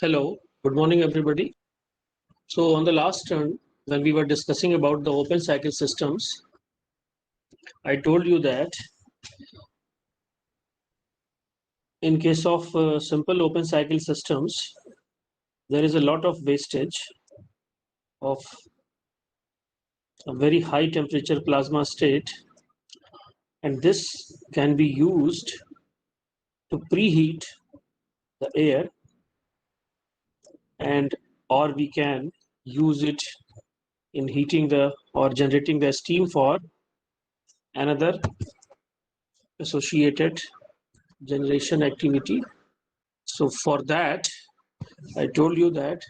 Hello, good morning, everybody. So, on the last turn, when we were discussing about the open cycle systems, I told you that in case of simple open cycle systems, there is a lot of wastage of a very high temperature plasma state, and this can be used to preheat the air, and or we can use it in heating the or generating the steam for another associated generation activity. So for that, I told you that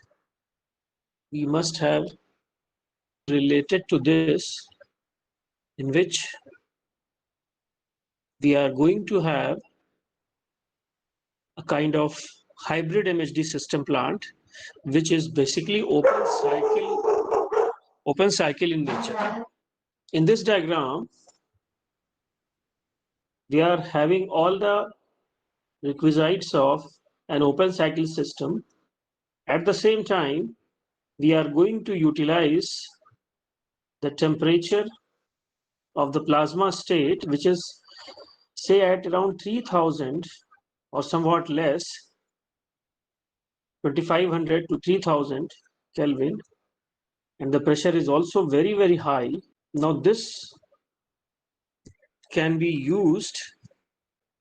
we must have related to this, in which we are going to have a kind of hybrid MHD system plant, which is basically open cycle in nature. In this diagram, we are having all the requisites of an open cycle system. At the same time, we are going to utilize the temperature of the plasma state, which is say at around 3000 or somewhat less, 2500 to 3000 Kelvin, and the pressure is also very, very high. Now this can be used,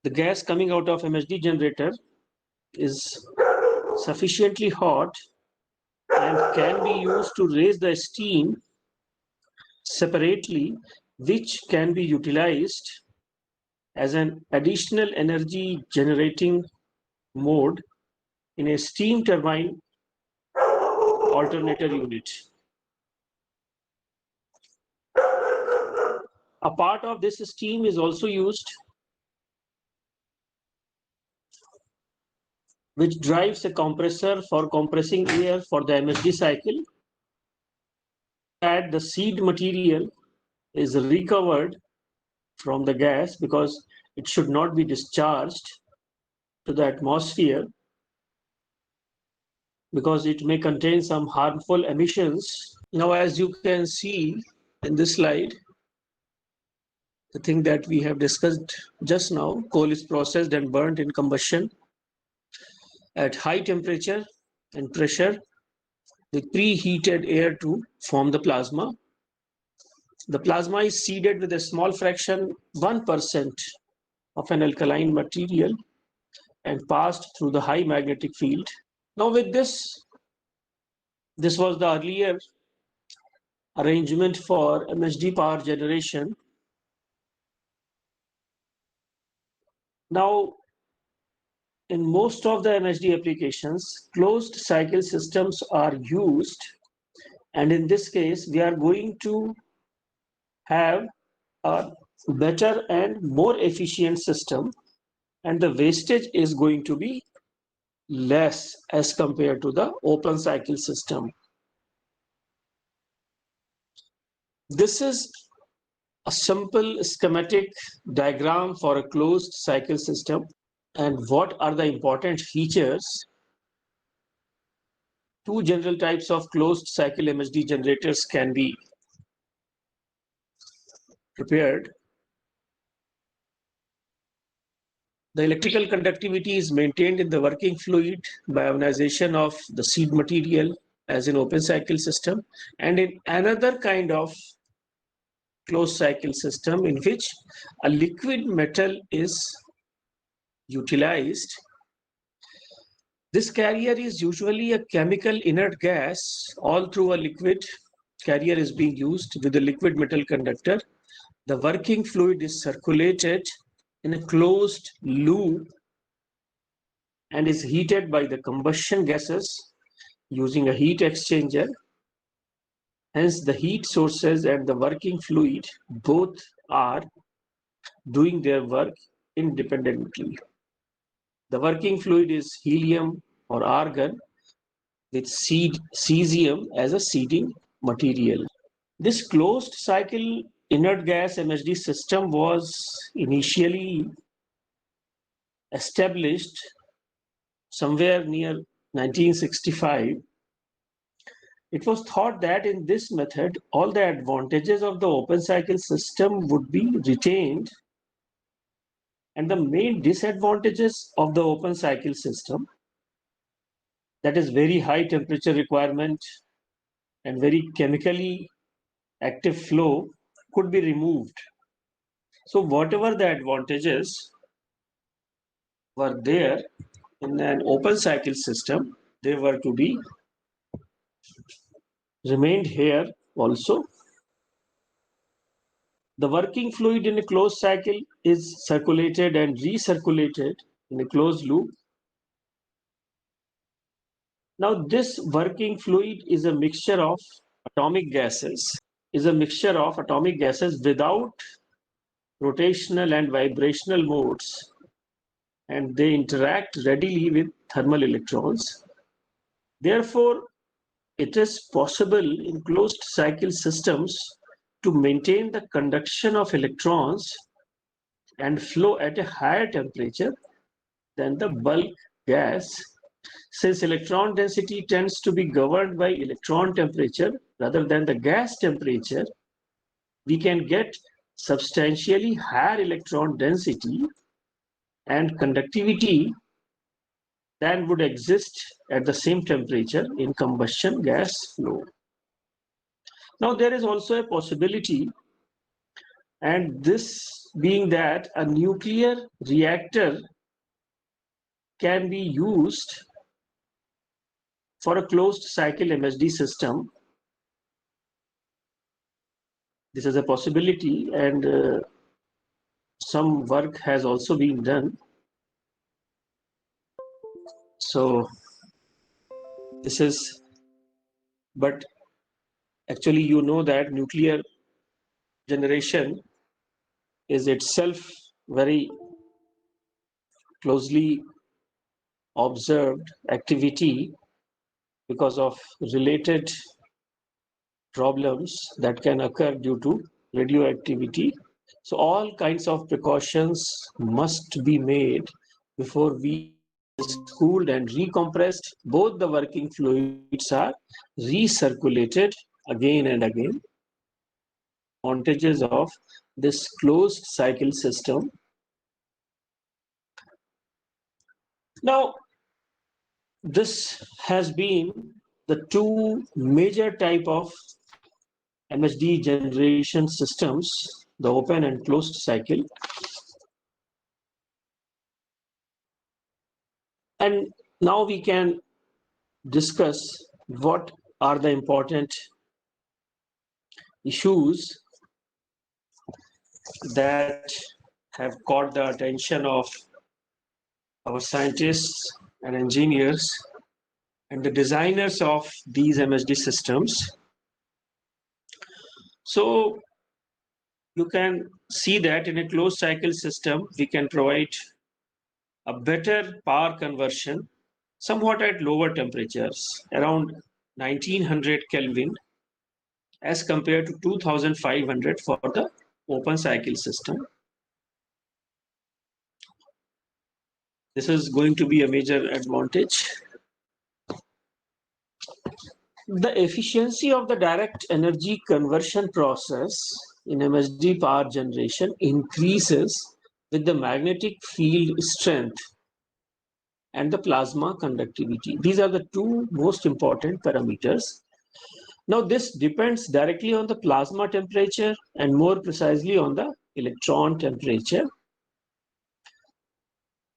the gas coming out of MHD generator is sufficiently hot and can be used to raise the steam separately, which can be utilized as an additional energy generating mode in a steam turbine alternator unit. A part of this steam is also used, which drives a compressor for compressing air for the MHD cycle. That the seed material is recovered from the gas because it should not be discharged to the atmosphere because it may contain some harmful emissions. Now, as you can see in this slide, the thing that we have discussed just now, coal is processed and burnt in combustion at high temperature and pressure with preheated air to form the plasma. The plasma is seeded with a small fraction, 1% of an alkaline material, and passed through the high magnetic field. Now with this was the earlier arrangement for MHD power generation. Now, in most of the MHD applications, closed cycle systems are used, and in this case, we are going to have a better and more efficient system, and the wastage is going to be less as compared to the open cycle system. This is a simple schematic diagram for a closed cycle system. And what are the important features? Two general types of closed cycle MHD generators can be prepared. The electrical conductivity is maintained in the working fluid by ionization of the seed material as in open cycle system, and in another kind of closed cycle system in which a liquid metal is utilized. This carrier is usually a chemical inert gas. All through a liquid carrier is being used with a liquid metal conductor. The working fluid is circulated in a closed loop and is heated by the combustion gases using a heat exchanger. Hence, the heat sources and the working fluid both are doing their work independently. The working fluid is helium or argon with cesium as a seeding material. This closed cycle inert gas MHD system was initially established somewhere near 1965, it was thought that in this method, all the advantages of the open cycle system would be retained, and the main disadvantages of the open cycle system, that is very high temperature requirement and very chemically active flow, could be removed. So whatever the advantages were there in an open cycle system, they were to be remained here also. The working fluid in a closed cycle is circulated and recirculated in a closed loop. Now this working fluid is a mixture of atomic gases, without rotational and vibrational modes, and they interact readily with thermal electrons. Therefore, it is possible in closed cycle systems to maintain the conduction of electrons and flow at a higher temperature than the bulk gas. Since electron density tends to be governed by electron temperature rather than the gas temperature, we can get substantially higher electron density and conductivity than would exist at the same temperature in combustion gas flow. Now, there is also a possibility, and this being that a nuclear reactor can be used for a closed cycle MHD system. This is a possibility, and some work has also been done. So this is, but actually you know that nuclear generation is itself very closely observed activity because of related problems that can occur due to radioactivity. So all kinds of precautions must be made before we cooled and recompressed. Both the working fluids are recirculated again and again. Advantages of this closed cycle system. Now, this has been the two major type of MHD generation systems, the open and closed cycle. And now we can discuss what are the important issues that have caught the attention of our scientists and engineers and the designers of these MHD systems. So you can see that in a closed cycle system, we can provide a better power conversion somewhat at lower temperatures, around 1900 Kelvin as compared to 2500 for the open cycle system. This is going to be a major advantage. The efficiency of the direct energy conversion process in MHD power generation increases with the magnetic field strength and the plasma conductivity. These are the two most important parameters. Now, this depends directly on the plasma temperature and more precisely on the electron temperature.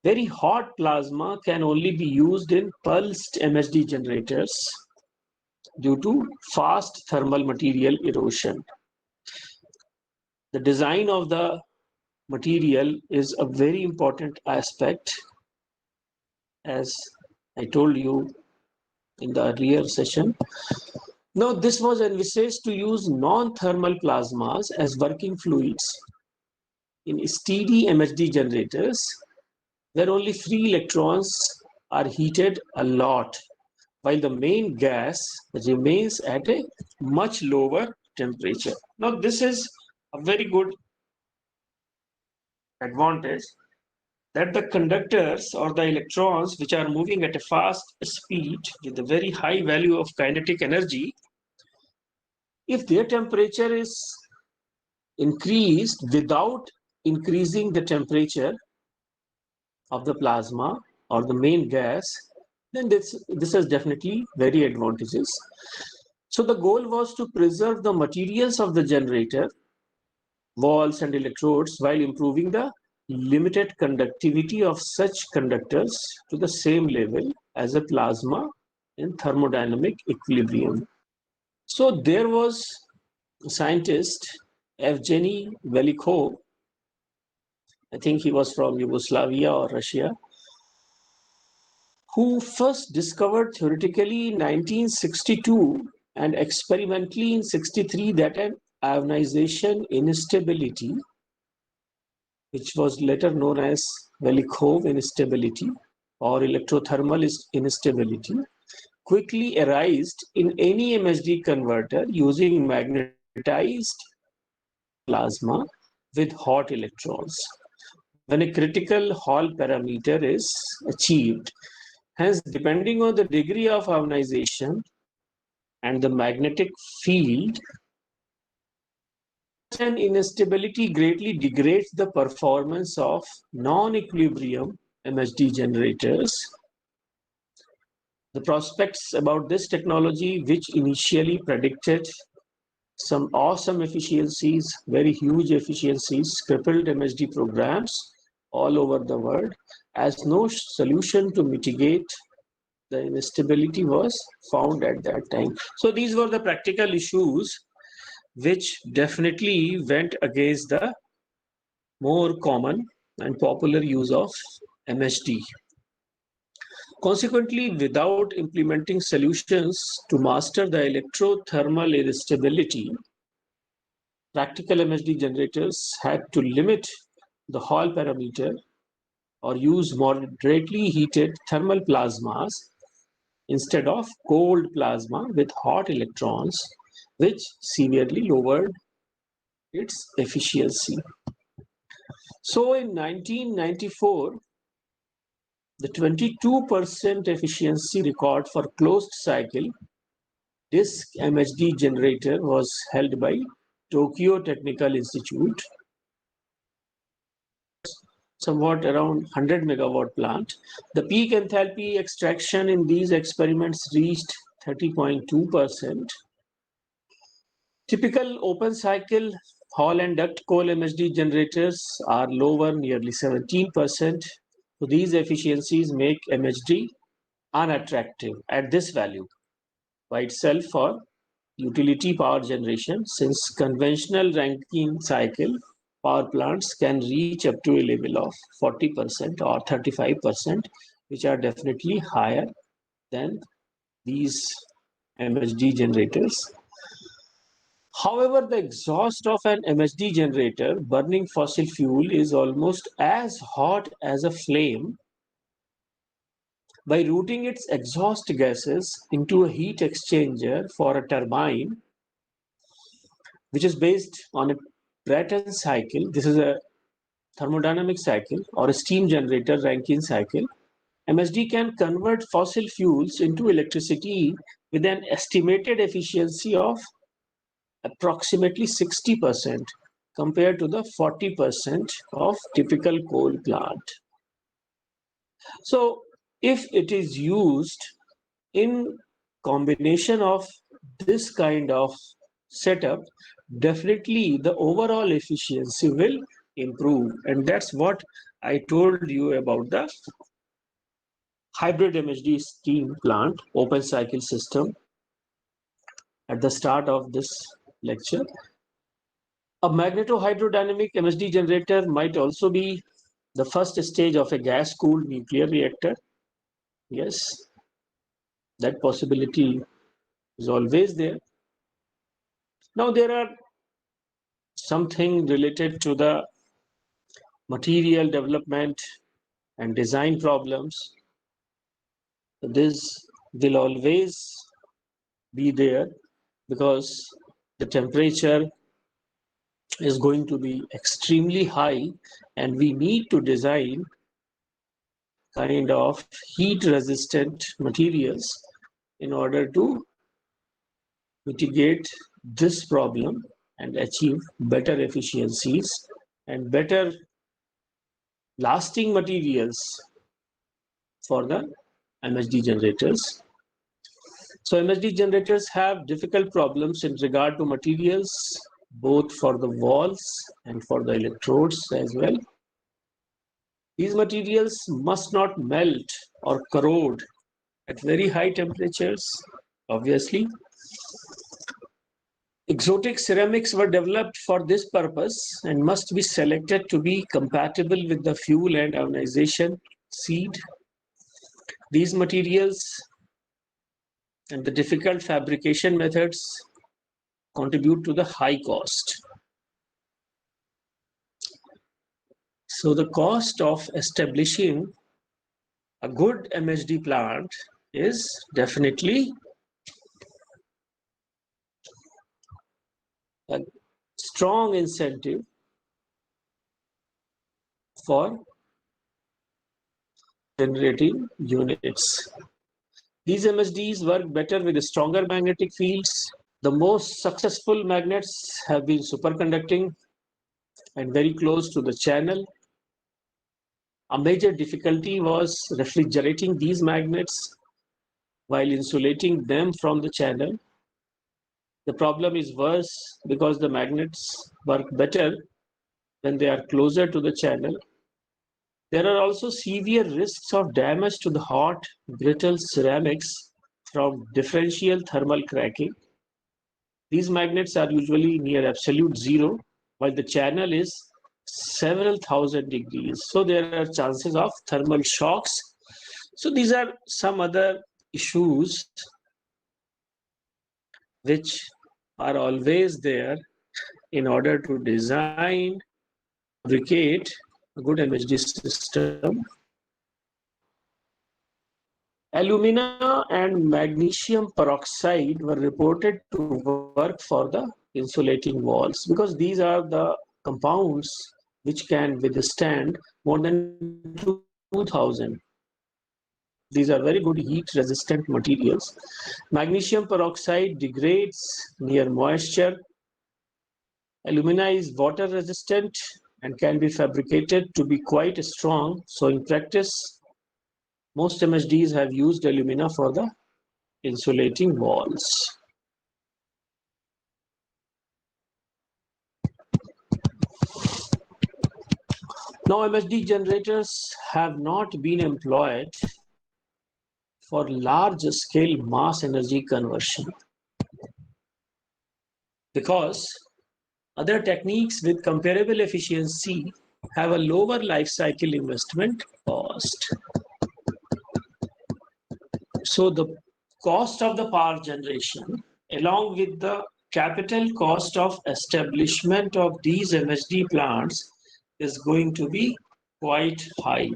Very hot plasma can only be used in pulsed MHD generators due to fast thermal material erosion. The design of the material is a very important aspect, as I told you in the earlier session. Now, this was envisaged to use non-thermal plasmas as working fluids in steady MHD generators, where only free electrons are heated a lot, while the main gas remains at a much lower temperature. Now, this is a very good advantage that the conductors or the electrons which are moving at a fast speed with a very high value of kinetic energy, if their temperature is increased without increasing the temperature of the plasma or the main gas, then this is definitely very advantageous. So the goal was to preserve the materials of the generator, walls and electrodes, while improving the limited conductivity of such conductors to the same level as a plasma in thermodynamic equilibrium. So there was a scientist, Evgeny Velikhov, I think he was from Yugoslavia or Russia, who first discovered theoretically in 1962 and experimentally in 63 that an ionization instability, which was later known as Velikhov instability or electrothermal instability, quickly arised in any MHD converter using magnetized plasma with hot electrons. When a critical Hall parameter is achieved, hence depending on the degree of ionization and the magnetic field, an instability greatly degrades the performance of non-equilibrium MHD generators. The prospects about this technology, which initially predicted some awesome efficiencies, very huge efficiencies, crippled MHD programs all over the world, as no solution to mitigate the instability was found at that time. So these were the practical issues which definitely went against the more common and popular use of MHD. Consequently, without implementing solutions to master the electrothermal instability, practical MHD generators had to limit the Hall parameter or use moderately heated thermal plasmas instead of cold plasma with hot electrons, which severely lowered its efficiency. So in 1994, the 22% efficiency record for closed cycle disk MHD generator was held by Tokyo Technical Institute, somewhat around 100 megawatt plant. The peak enthalpy extraction in these experiments reached 30.2%. Typical open cycle Hall and duct coal MHD generators are lower, nearly 17%. So these efficiencies make MHD unattractive at this value by itself for utility power generation, since conventional Rankine cycle power plants can reach up to a level of 40% or 35%, which are definitely higher than these MHD generators. However, the exhaust of an MHD generator burning fossil fuel is almost as hot as a flame. By routing its exhaust gases into a heat exchanger for a turbine, which is based on a Brayton cycle, this is a thermodynamic cycle, or a steam generator Rankine cycle, MHD can convert fossil fuels into electricity with an estimated efficiency of approximately 60% compared to the 40% of typical coal plant. So if it is used in combination of this kind of setup, definitely the overall efficiency will improve. And that's what I told you about the hybrid MHD steam plant open cycle system at the start of this lecture. A magnetohydrodynamic MHD generator might also be the first stage of a gas-cooled nuclear reactor. Yes, that possibility is always there. Now there are something related to the material development and design problems. This will always be there because the temperature is going to be extremely high and we need to design kind of heat resistant materials in order to mitigate this problem and achieve better efficiencies and better lasting materials for the MHD generators. So MHD generators have difficult problems in regard to materials, both for the walls and for the electrodes as well. These materials must not melt or corrode at very high temperatures, obviously. Exotic ceramics were developed for this purpose and must be selected to be compatible with the fuel and ionization seed. These materials and the difficult fabrication methods contribute to the high cost. So the cost of establishing a good MHD plant is definitely a strong incentive for generating units. These MHDs work better with stronger magnetic fields. The most successful magnets have been superconducting and very close to the channel. A major difficulty was refrigerating these magnets while insulating them from the channel. The problem is worse because the magnets work better when they are closer to the channel. There are also severe risks of damage to the hot, brittle ceramics from differential thermal cracking. These magnets are usually near absolute zero, while the channel is several thousand degrees. So there are chances of thermal shocks. So these are some other issues which are always there in order to design, fabricate a good MHD system. Alumina and magnesium peroxide were reported to work for the insulating walls because these are the compounds which can withstand more than 2000. These are very good heat resistant materials. Magnesium peroxide degrades near moisture. Alumina is water resistant and can be fabricated to be quite strong. So in practice, most MHDs have used alumina for the insulating walls. Now, MHD generators have not been employed for large-scale mass energy conversion because other techniques with comparable efficiency have a lower life cycle investment cost. So the cost of the power generation along with the capital cost of establishment of these MHD plants is going to be quite high.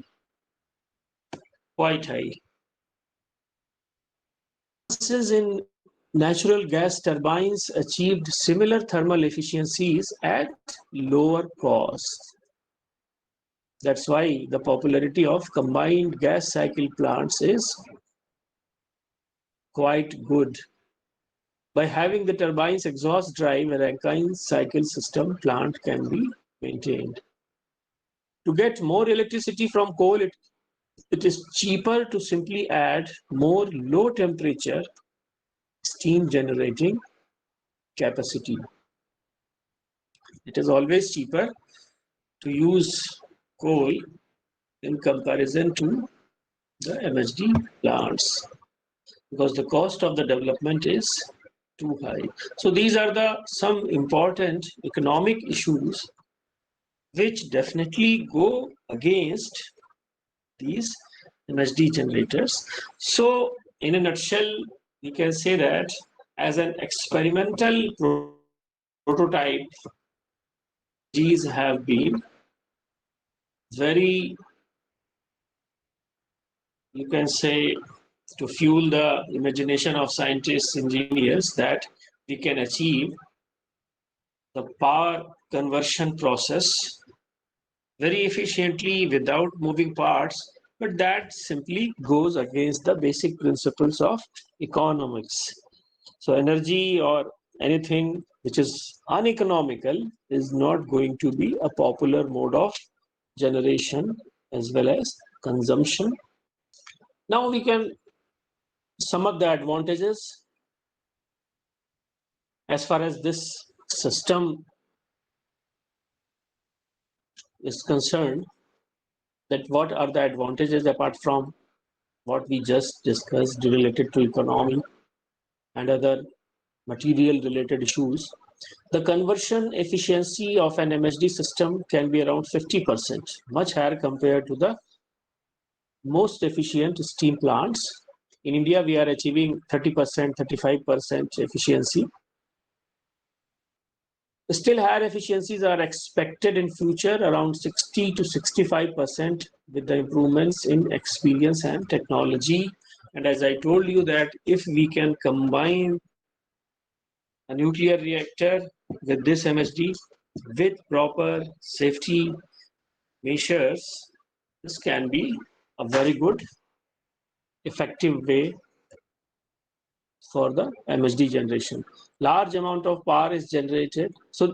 In natural gas turbines achieved similar thermal efficiencies at lower cost. That's why the popularity of combined gas cycle plants is quite good. By having the turbine's exhaust drive, a Rankine cycle system plant can be maintained. To get more electricity from coal, it is cheaper to simply add more low temperature steam generating capacity. It is always cheaper to use coal in comparison to the MHD plants because the cost of the development is too high. So these are some important economic issues which definitely go against these MHD generators. So in a nutshell, we can say that as an experimental prototype, these have been very, you can say, to fuel the imagination of scientists, engineers, that we can achieve the power conversion process very efficiently without moving parts but that simply goes against the basic principles of economics. So energy or anything which is uneconomical is not going to be a popular mode of generation as well as consumption. Now we can sum up the advantages as far as this system is concerned, that what are the advantages apart from what we just discussed related to economy and other material related issues. The conversion efficiency of an MHD system can be around 50%, much higher compared to the most efficient steam plants. In India, we are achieving 30%, 35% efficiency. Still higher efficiencies are expected in future, around 60 to 65% with the improvements in experience and technology. And as I told you that if we can combine a nuclear reactor with this MHD with proper safety measures, this can be a very good effective way for the MHD generation. Large amount of power is generated. So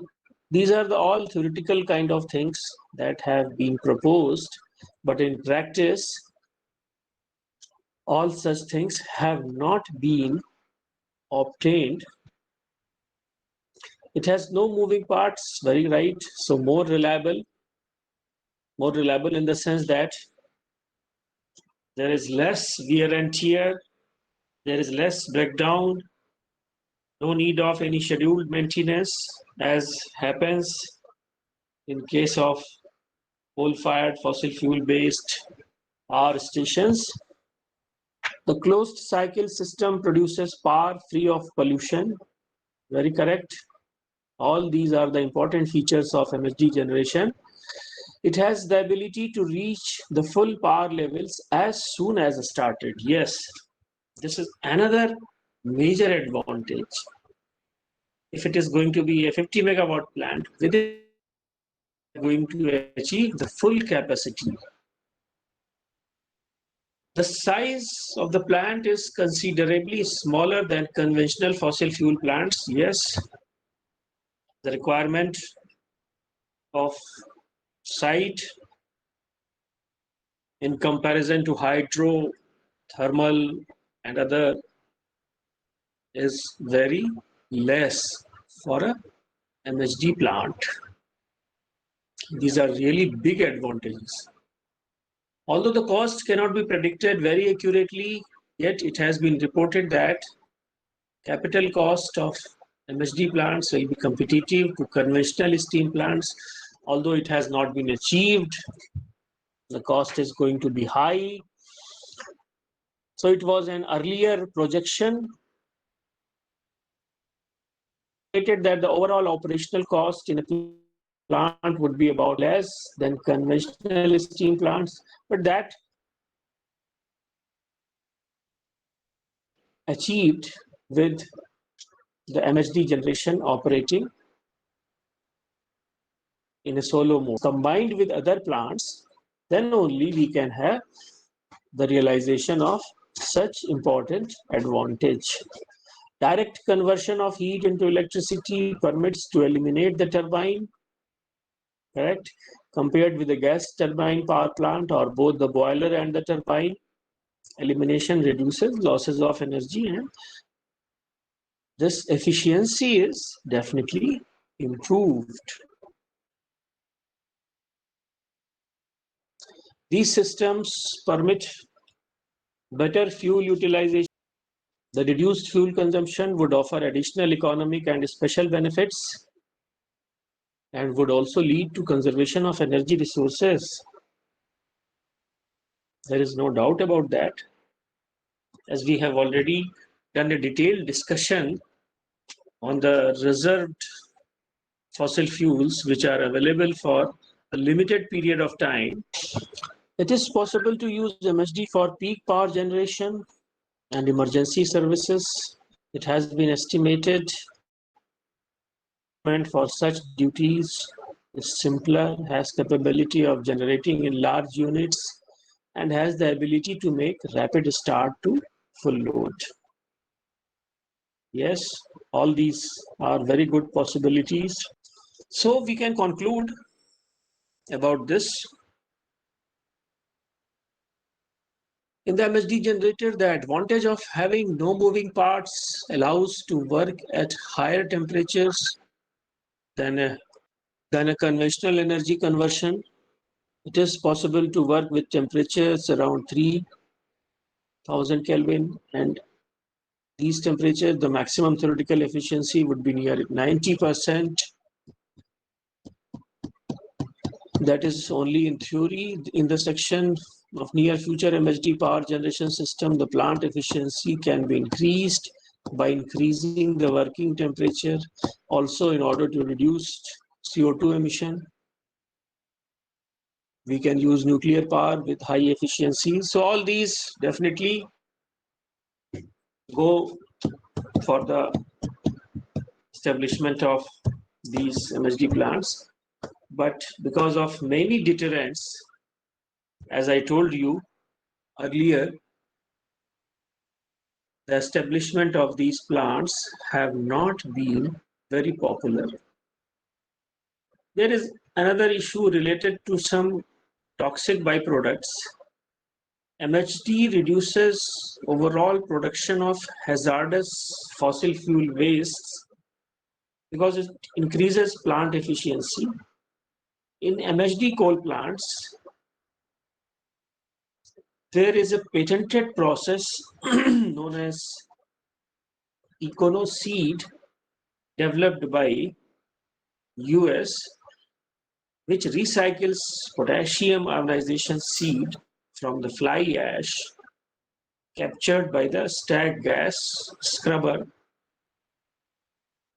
these are the all theoretical kind of things that have been proposed, but in practice, all such things have not been obtained. It has no moving parts, very right. So more reliable in the sense that there is less wear and tear, there is less breakdown, no need of any scheduled maintenance as happens in case of coal-fired fossil fuel-based power stations. The closed cycle system produces power free of pollution. Very correct. All these are the important features of MHD generation. It has the ability to reach the full power levels as soon as started. Yes, this is another major advantage. If it is going to be a 50 megawatt plant, within going to achieve the full capacity. The size of the plant is considerably smaller than conventional fossil fuel plants. Yes, the requirement of site in comparison to hydro, thermal, and other is very less for a MHD plant. These are really big advantages. Although the cost cannot be predicted very accurately, yet it has been reported that capital cost of MHD plants will be competitive to conventional steam plants. Although it has not been achieved, the cost is going to be high. So it was an earlier projection that the overall operational cost in a plant would be about less than conventional steam plants, but that achieved with the MHD generation operating in a solo mode. Combined with other plants, then only we can have the realization of such important advantage. Direct conversion of heat into electricity permits to eliminate the turbine, correct? Compared with the gas turbine power plant or both the boiler and the turbine, elimination reduces losses of energy, and this efficiency is definitely improved. These systems permit better fuel utilization. The reduced fuel consumption would offer additional economic and special benefits and would also lead to conservation of energy resources. There is no doubt about that. As we have already done a detailed discussion on the reserved fossil fuels which are available for a limited period of time, it is possible to use MHD for peak power generation and emergency services. It has been estimated for such duties is simpler, has capability of generating in large units and has the ability to make rapid start to full load. Yes, all these are very good possibilities. So we can conclude about this. In the MHD generator, the advantage of having no moving parts allows to work at higher temperatures than a conventional energy conversion. It is possible to work with temperatures around 3000 Kelvin, and these temperatures, the maximum theoretical efficiency would be near 90%. That is only in theory. In the section of near future MHD power generation system, the plant efficiency can be increased by increasing the working temperature, also in order to reduce CO2 emission. We can use nuclear power with high efficiency. So all these definitely go for the establishment of these MHD plants. But because of many deterrents, as I told you earlier, the establishment of these plants have not been very popular. There is another issue related to some toxic byproducts. MHD reduces overall production of hazardous fossil fuel wastes because it increases plant efficiency. In MHD coal plants, there is a patented process known as EconoSeed, developed by US, which recycles potassium ionization seed from the fly ash captured by the stack gas scrubber.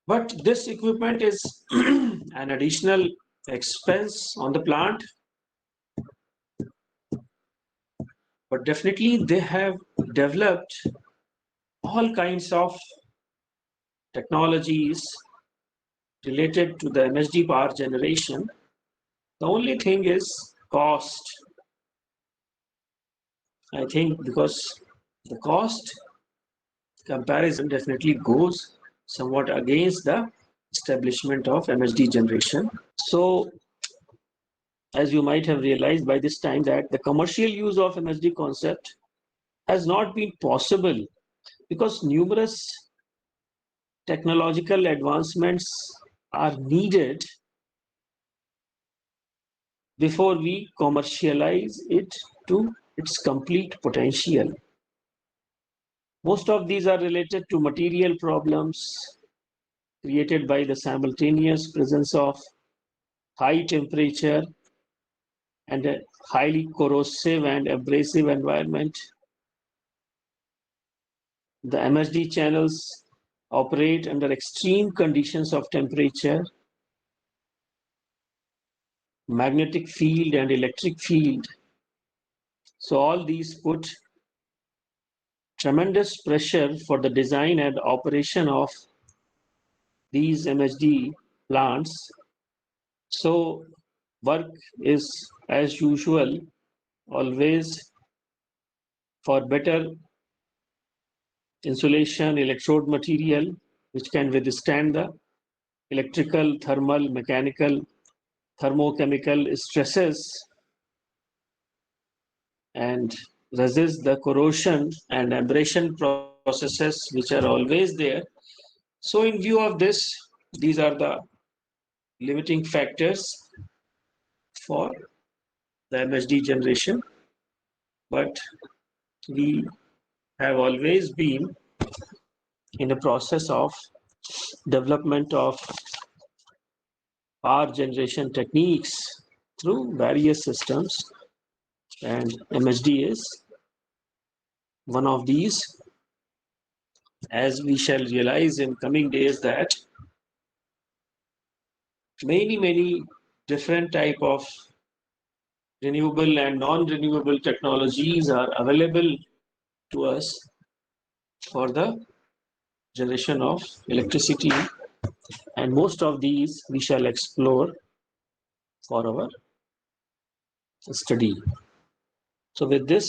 But this equipment is an additional expense on the plant. But definitely they have developed all kinds of technologies related to the MHD power generation. The only thing is cost. I think because the cost comparison definitely goes somewhat against the establishment of MHD generation. So, as you might have realized by this time, that the commercial use of MHD concept has not been possible because numerous technological advancements are needed before we commercialize it to its complete potential. Most of these are related to material problems created by the simultaneous presence of high temperature and a highly corrosive and abrasive environment. The MHD channels operate under extreme conditions of temperature, magnetic field, and electric field. So all these put tremendous pressure for the design and operation of these MHD plants. So work is, as usual, always for better insulation electrode material which can withstand the electrical, thermal, mechanical, thermochemical stresses and resist the corrosion and abrasion processes which are always there. So in view of this, these are the limiting factors for the MHD generation, but we have always been in a process of development of power generation techniques through various systems, and MHD is one of these, as we shall realize in coming days that many different type of renewable and non-renewable technologies are available to us for the generation of electricity, and most of these we shall explore for our study. So with this,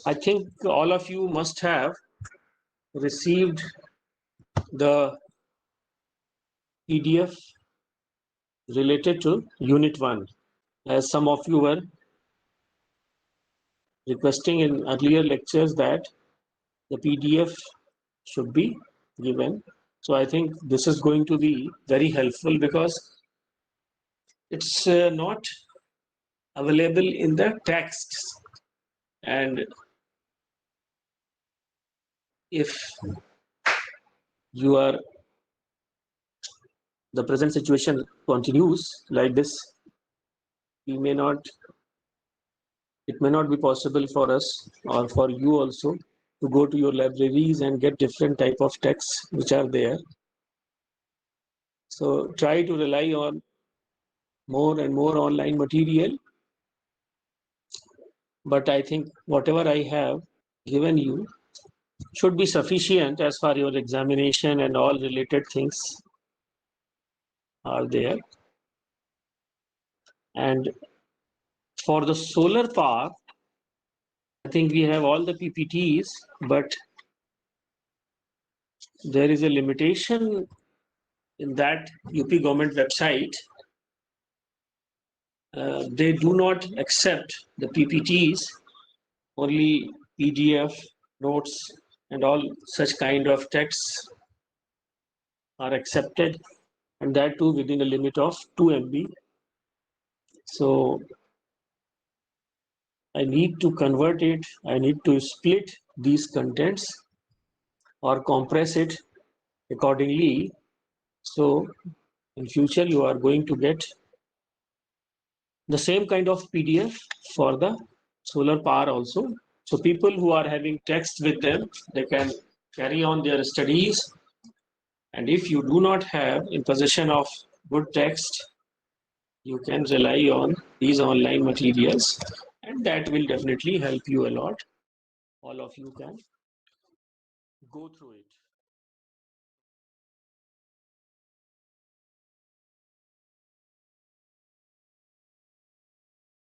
I think all of you must have received the PDF related to Unit 1, as some of you were requesting in earlier lectures that the PDF should be given. So I think this is going to be very helpful because it's not available in the texts. And if you are the present situation continues like this, we may not it may not be possible for us or for you also to go to your libraries and get different type of texts which are there. So try to rely on more and more online material. But I think whatever I have given you should be sufficient as far your examination and all related things are there. And for the solar power, I think we have all the PPTs, but there is a limitation in that UP government website. They do not accept the PPTs, only PDF, notes, and all such kind of texts are accepted, and that too within a limit of 2 MB. So I need to convert it, I need to split these contents or compress it accordingly. So in future, you are going to get the same kind of PDF for the solar power also. So people who are having text with them, they can carry on their studies. And if you do not have in possession of good text, you can rely on these online materials, and that will definitely help you a lot. All of you can go through it.